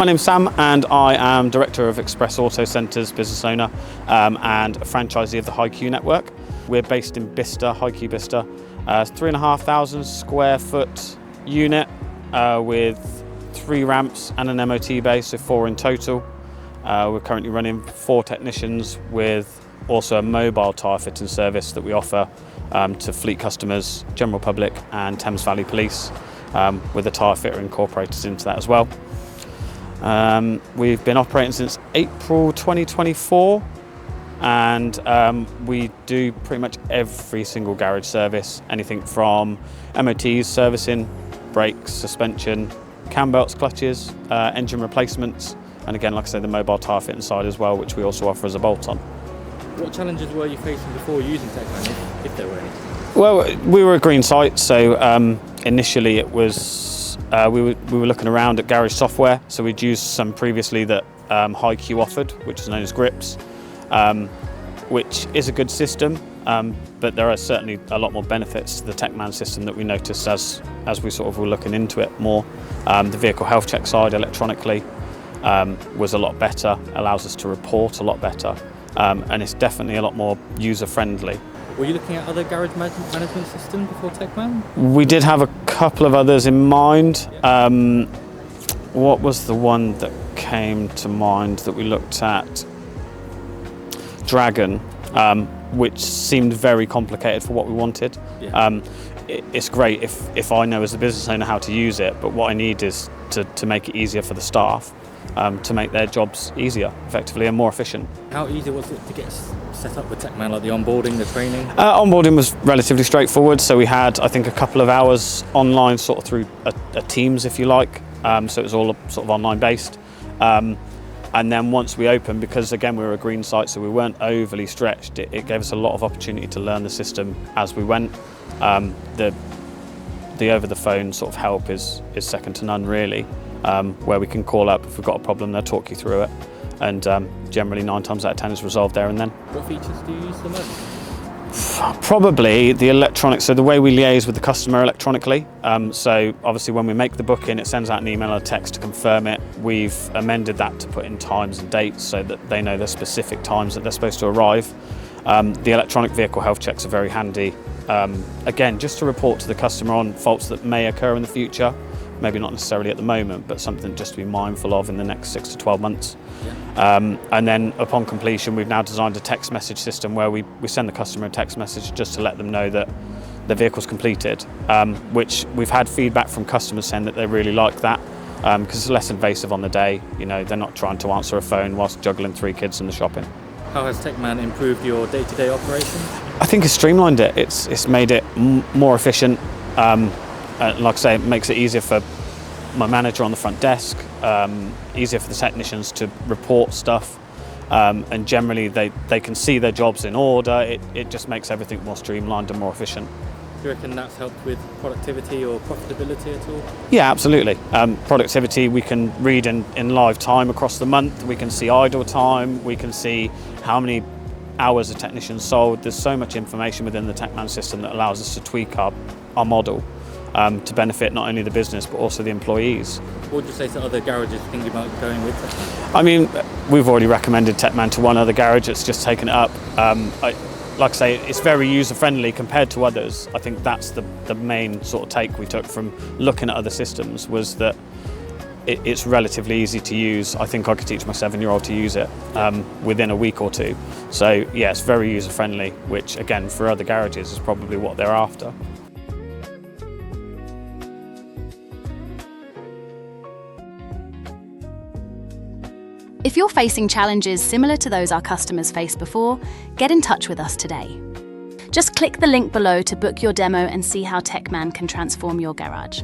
name's Sam and I am Director of Express Autocentres, business owner and a franchisee of the HiQ network. We're based in Bicester, HiQ Bicester, 3,500 square foot unit with 3 ramps and an MOT bay, so 4 in total. We're currently running 4 technicians with also a mobile tyre fitting service that we offer to fleet customers, general public and Thames Valley Police, with a tyre fitter incorporated into that as well. We've been operating since April 2024 and we do pretty much every single garage service, anything from MOTs, servicing, brakes, suspension, cam belts, clutches, engine replacements, and again, like I say, the mobile tyre fitting side as well, which we also offer as a bolt-on. What challenges were you facing before using TechMan, if there were any? Well, we were a green site, so initially it was we were looking around at garage software. So we'd used some previously that HiQ offered, which is known as Grips, which is a good system, but there are certainly a lot more benefits to the TechMan system that we noticed as we sort of were looking into it more. The vehicle health check side electronically was a lot better, allows us to report a lot better, and it's definitely a lot more user-friendly. Were you looking at other garage management systems before TechMan? We did have a couple of others in mind. What was the one that came to mind that we looked at? Dragon, which seemed very complicated for what we wanted. Yeah. It's great if I know as a business owner how to use it, but what I need is to make it easier for the staff, to make their jobs easier, effectively, and more efficient. How easy was it to get set up with TechMan, like the onboarding, the training? Onboarding was relatively straightforward, so we had, I think, a couple of hours online, sort of through a Teams, if you like, so it was all sort of online based. And then once we opened, because again we were a green site, so we weren't overly stretched, it gave us a lot of opportunity to learn the system as we went. The over the phone sort of help is second to none, really, where we can call up if we've got a problem, they'll talk you through it, and generally 9 times out of 10 is resolved there and then. What features do you use the most? Probably the electronic, so the way we liaise with the customer electronically. So obviously when we make the booking, it sends out an email or a text to confirm it. We've amended that to put in times and dates so that they know the specific times that they're supposed to arrive. The electronic vehicle health checks are very handy. Again, just to report to the customer on faults that may occur in the future. Maybe not necessarily at the moment, but something just to be mindful of in the next 6 to 12 months. Yeah. And then upon completion, we've now designed a text message system where we send the customer a text message just to let them know that the vehicle's completed, which we've had feedback from customers saying that they really like that, because it's less invasive on the day. You know, they're not trying to answer a phone whilst juggling 3 kids and the shopping. How has TechMan improved your day-to-day operation? I think it's streamlined it. It's made it more efficient. Like I say, it makes it easier for my manager on the front desk, easier for the technicians to report stuff, and generally they can see their jobs in order. It just makes everything more streamlined and more efficient. Do you reckon that's helped with productivity or profitability at all? Yeah, absolutely. Productivity, we can read in live time across the month, we can see idle time, we can see how many hours a technician sold. There's so much information within the TechMan system that allows us to tweak our model to benefit not only the business but also the employees. What would you say to other garages thinking about going with TechMan? I mean, we've already recommended TechMan to one other garage that's just taken it up. Like I say, it's very user-friendly compared to others. I think that's the main sort of take we took from looking at other systems, was that it's relatively easy to use. I think I could teach my 7-year-old to use it within a week or 2. So yeah, it's very user-friendly, which again, for other garages is probably what they're after. If you're facing challenges similar to those our customers faced before, get in touch with us today. Just click the link below to book your demo and see how TechMan can transform your garage.